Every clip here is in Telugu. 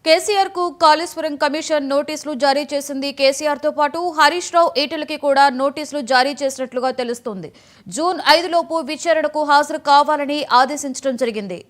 కేసీఆర్ కు కాళేశ్వరం కమిషన్ నోటీసులు జారీ చేసింది. కేసీఆర్ తో పాటు హరీష్ రావు ఈటెలకి కూడా నోటీసులు జారీ చేసినట్లుగా తెలుస్తోంది. జూన్ 5 లోపు విచారణకు హాజరు కావాలని ఆదేశించడం జరిగింది.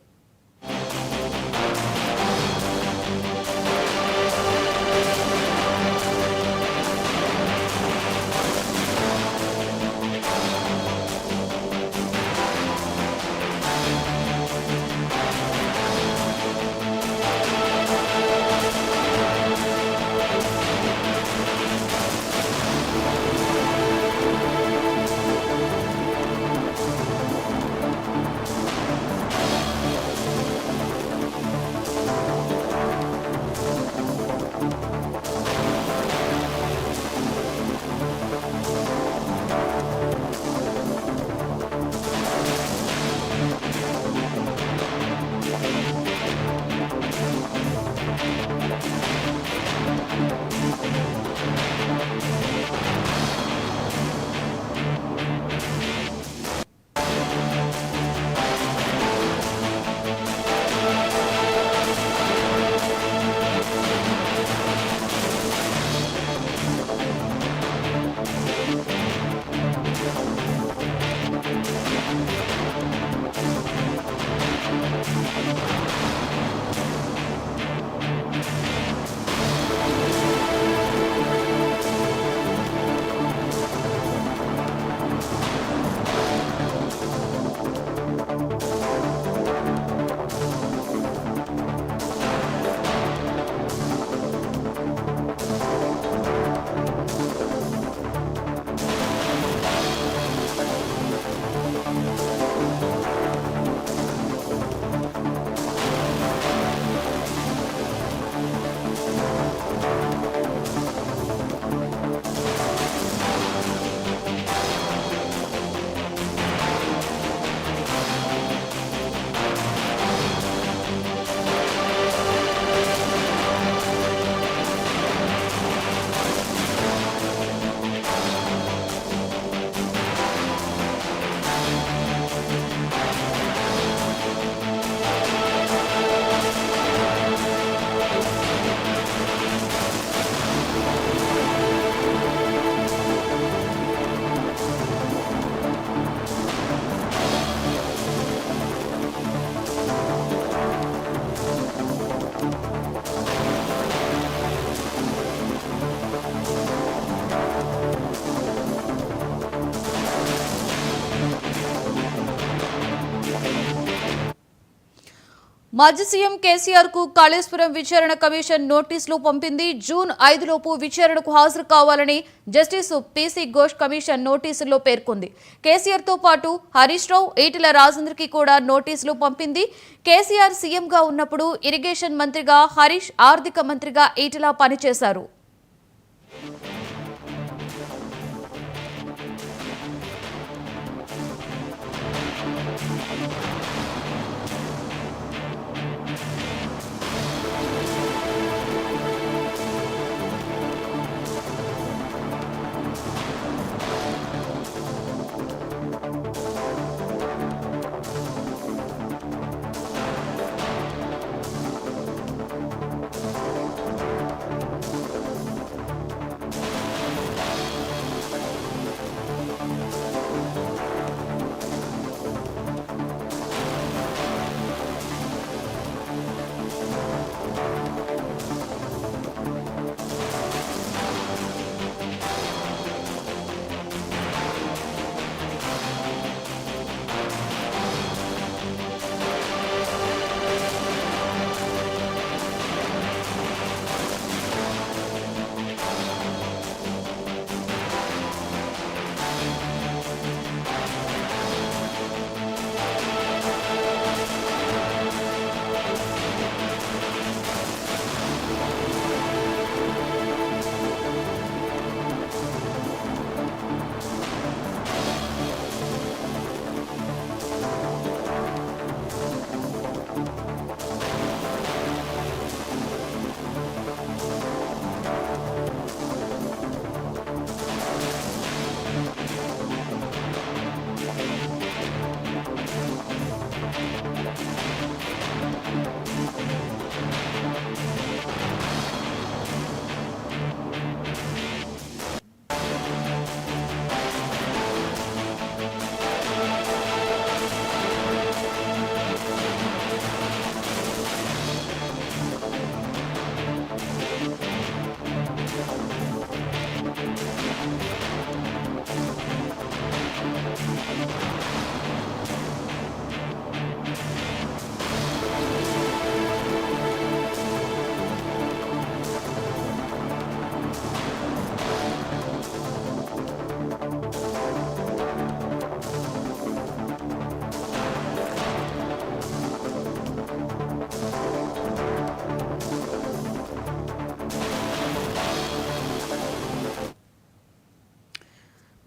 మాజీ సీఎం కేసీఆర్ కు కాళేశ్వరం విచారణ కమిషన్ నోటీసులు పంపింది. జూన్ 5 లోపు విచారణకు హాజరు కావాలని జస్టిస్ పీసీ ఘోష్ కమిషన్ నోటీసుల్లో పేర్కొంది. కేసీఆర్ తో పాటు హరీష్ రావు, ఈటెల రాజేందర్కి కూడా నోటీసులు పంపింది. కేసీఆర్ సీఎంగా ఉన్నప్పుడు ఇరిగేషన్ మంత్రిగా హరీష్, ఆర్థిక మంత్రిగా ఈటెల పనిచేశారు.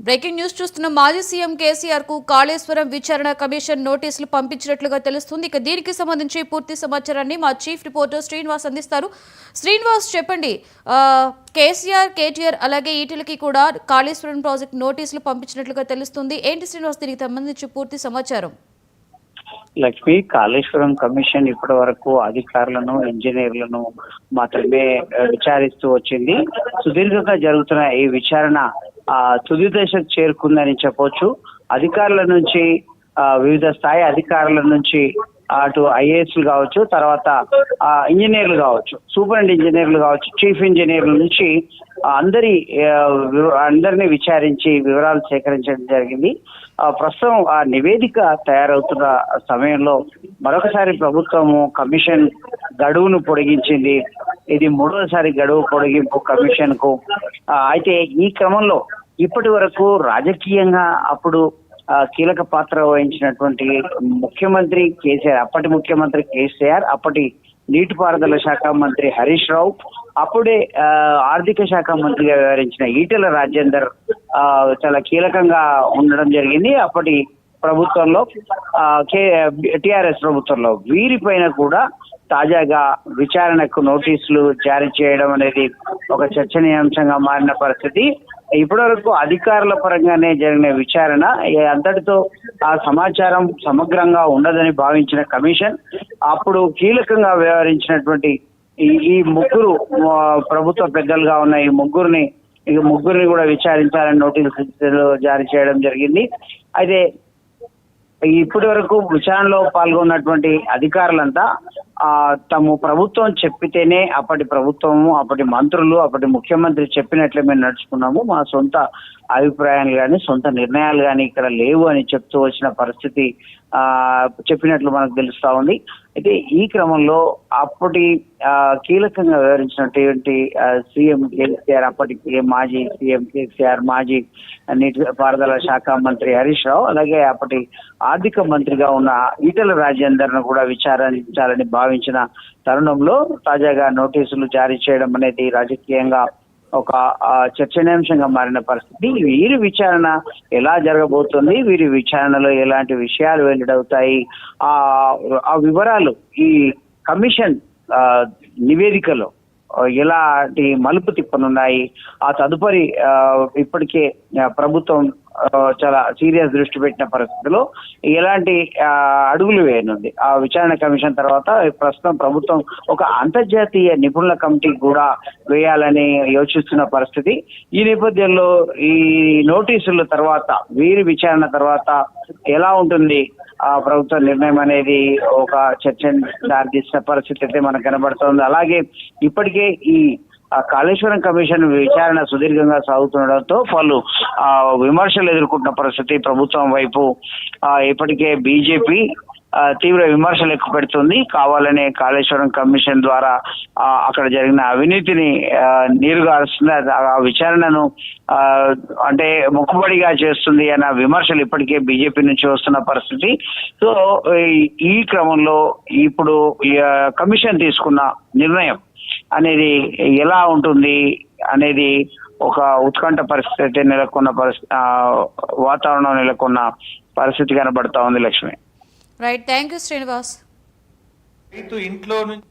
బ్రేకింగ్ న్యూస్ చూస్తున్న మాజీ సీఎం కేసీఆర్ కు కాళేశ్వరం విచారణ కమిషన్ నోటీసులు పంపించినట్లుగా తెలుస్తుంది. ఇక దీనికి సంబంధించి పూర్తి సమాచారాన్ని మా చీఫ్ రిపోర్టర్ శ్రీనివాస్ అందిస్తారు. శ్రీనివాస్ చెప్పండి, కేసీఆర్, కేటీఆర్ అలాగే ఈటెలకి కూడా కాళేశ్వరం ప్రాజెక్ట్ నోటీసులు పంపించినట్లుగా తెలుస్తుంది. ఏంటి శ్రీనివాస్ దీనికి సంబంధించి పూర్తి సమాచారం? లక్ష్మి, కాళేశ్వరం కమిషన్ ఇప్పటి వరకు అధికారులను, ఇంజనీర్లను మాత్రమే విచారిస్తూ వచ్చింది. సుదీర్ఘంగా జరుగుతున్న ఈ విచారణ తుది దశకు చేరుకుందని చెప్పొచ్చు. అధికారుల నుంచి, వివిధ స్థాయి అధికారుల నుంచి, అటు ఐఏఎస్లు కావచ్చు, తర్వాత ఇంజనీర్లు కావచ్చు, సూపరింట్ ఇంజనీర్లు కావచ్చు, చీఫ్ ఇంజనీర్ల నుంచి అందరినీ విచారించి వివరాలు సేకరించడం జరిగింది. ప్రస్తుతం ఆ నివేదిక తయారవుతున్న సమయంలో మరొకసారి ప్రభుత్వము కమిషన్ గడువును పొడిగించింది. ఇది మూడోసారి గడువు పొడిగింపు కమిషన్ కు. అయితే ఈ క్రమంలో ఇప్పటి వరకు రాజకీయంగా అప్పుడు కీలక పాత్ర వహించినటువంటి ముఖ్యమంత్రి కేసీఆర్, అప్పటి ముఖ్యమంత్రి కేసీఆర్, అప్పటి నీటిపారుదల శాఖ మంత్రి హరీష్ రావు, అప్పుడే ఆర్థిక శాఖ మంత్రిగా వ్యవహరించిన ఈటెల రాజేందర్ చాలా కీలకంగా ఉండడం జరిగింది. అప్పటి ప్రభుత్వంలో టిఆర్ఎస్ ప్రభుత్వంలో వీరిపైన కూడా తాజాగా విచారణకు నోటీసులు జారీ చేయడం అనేది ఒక చర్చనీయాంశంగా మారిన పరిస్థితి. ఇప్పటివరకు అధికారుల పరంగానే జరిగిన విచారణ అంతటితో ఆ సమాచారం సమగ్రంగా ఉండదని భావించిన కమిషన్ అప్పుడు కీలకంగా వ్యవహరించినటువంటి ఈ ముగ్గురు ప్రభుత్వ పెద్దలుగా ఉన్న ఈ ముగ్గురిని కూడా విచారించాలని నోటీసులు జారీ చేయడం జరిగింది. అయితే ఇప్పటి వరకు విచారణలో పాల్గొన్నటువంటి అధికారులంతా తమ ప్రభుత్వం చెప్పితేనే, అప్పటి ప్రభుత్వము, అప్పటి మంత్రులు, అప్పటి ముఖ్యమంత్రి చెప్పినట్లే మేము నడుచుకున్నాము, మా సొంత అభిప్రాయాలు కానీ సొంత నిర్ణయాలు కానీ ఇక్కడ లేవు అని చెప్తూ వచ్చిన పరిస్థితి చెప్పినట్లు మనకు తెలుస్తా ఉంది. అయితే ఈ క్రమంలో అప్పటి కీలకంగా వ్యవహరించినటువంటి సీఎం కేసీఆర్, అప్పటికి మాజీ సీఎం కేసీఆర్, మాజీ నీటిపారుదల శాఖ మంత్రి హరీష్ రావు, అలాగే అప్పటి ఆర్థిక మంత్రిగా ఉన్న ఈటెల రాజేందర్ ను కూడా విచారించాలని భావించిన తరుణంలో తాజాగా నోటీసులు జారీ చేయడం అనేది రాజకీయంగా ఒక చర్చనీయాంశంగా మారిన పరిస్థితి. వీరి విచారణ ఎలా జరగబోతుంది, వీరి విచారణలో ఎలాంటి విషయాలు వెల్లడవుతాయి, ఆ వివరాలు ఈ కమిషన్ నివేదికలో ఎలాంటి మలుపు తిప్పనున్నాయి, ఆ తదుపరి ఇప్పటికే ప్రభుత్వం చాలా సీరియస్ దృష్టి పెట్టిన పరిస్థితిలో ఎలాంటి అడుగులు వేయనుంది ఆ విచారణ కమిషన్ తర్వాత. ప్రస్తుతం ప్రభుత్వం ఒక అంతర్జాతీయ నిపుణుల కమిటీ కూడా వేయాలని యోచిస్తున్న పరిస్థితి. ఈ నేపథ్యంలో ఈ నోటీసుల తర్వాత, వీరి విచారణ తర్వాత ఎలా ఉంటుంది ఆ ప్రభుత్వ నిర్ణయం అనేది ఒక చర్చను దారితీసిన పరిస్థితి అయితే మనకు కనబడుతోంది. అలాగే ఇప్పటికే ఈ కాళేశ్వరం కమిషన్ విచారణ సుదీర్ఘంగా సాగుతుండడంతో పలు విమర్శలు ఎదుర్కొంటున్న పరిస్థితి ప్రభుత్వం వైపు. ఇప్పటికే బీజేపీ తీవ్ర విమర్శలు ఎక్కువ పెడుతుంది. కావాలనే కాళేశ్వరం కమిషన్ ద్వారా అక్కడ జరిగిన అవినీతిని నీరుగారుస్తుంది, ఆ విచారణను అంటే మొక్కుబడిగా చేస్తుంది అన్న విమర్శలు ఇప్పటికే బీజేపీ నుంచి వస్తున్న పరిస్థితి. సో ఈ క్రమంలో ఇప్పుడు కమిషన్ తీసుకున్న నిర్ణయం అనేది ఎలా ఉంటుంది అనేది ఒక ఉత్కంఠ పరిస్థితి నెలకొన్న వాతావరణం నెలకొన్న పరిస్థితి కనబడతా ఉంది. Lakshmi, right, thank you Srinivas. ఇంట్లో నుంచి